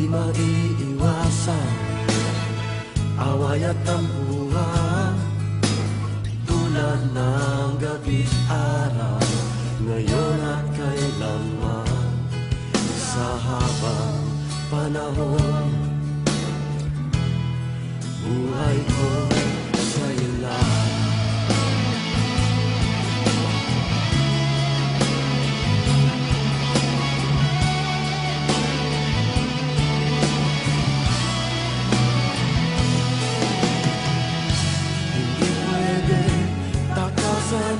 maiiwasan, away at tampuhan, tulad ng gabi't araw, ngayon at kailanman. Sa habang panahon, buhay ko sa'yo lang.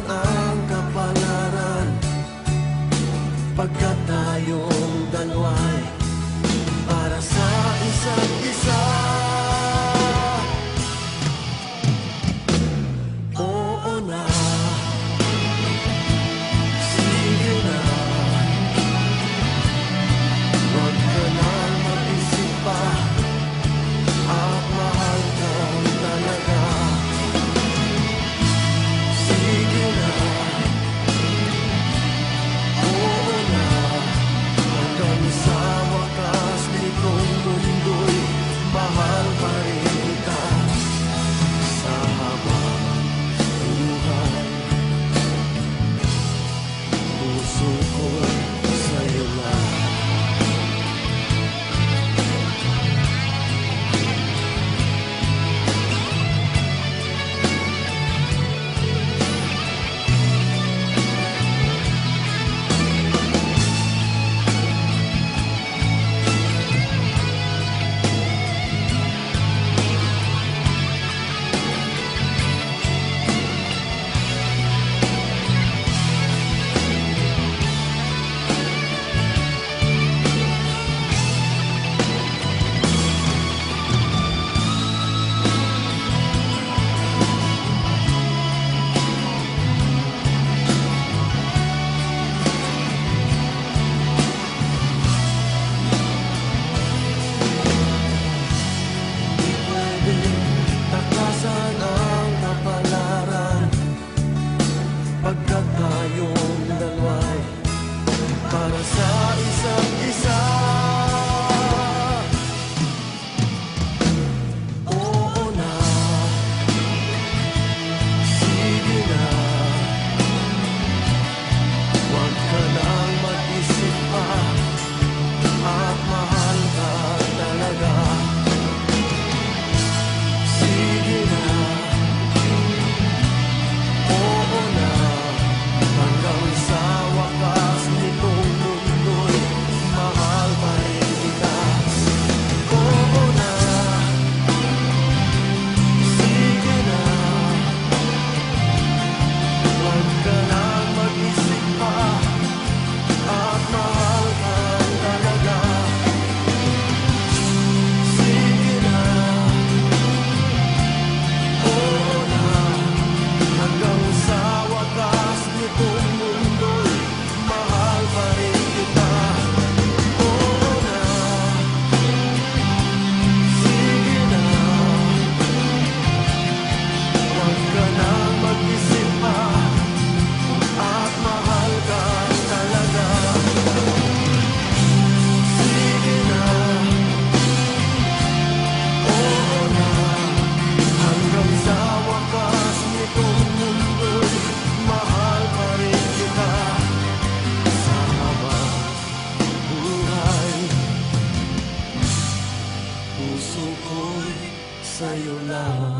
Ang kapalaran, pagkat tayong dalawa'y para sa isa't isa. Oo na, sige na, huwag ka nang mag-isip pa, at mahal kang talaga. Pagkat tayong dalawa'y para sa isa't isa. Oo na, sige na, huwag ka nang mag-isip pa, at mahal ka talaga. Sige na, oo na, hanggang sa wakas nitong mundo'y mahal pa rin kita. Oo na, sige na, huwag ka nang mag-isip pa, at mahal ka talaga. Sige na, oo na, hanggang sa wakas nitong mundo'y mahal pa rin kita. Oo na, sige na, huwag ka nang mag-isip pa, at mahal ka talaga. Sige na, oo na, hanggang sa wakas nitong mundo'y mahal pa rin kita. Sa habang buhay, puso ko'y sa'yo lang.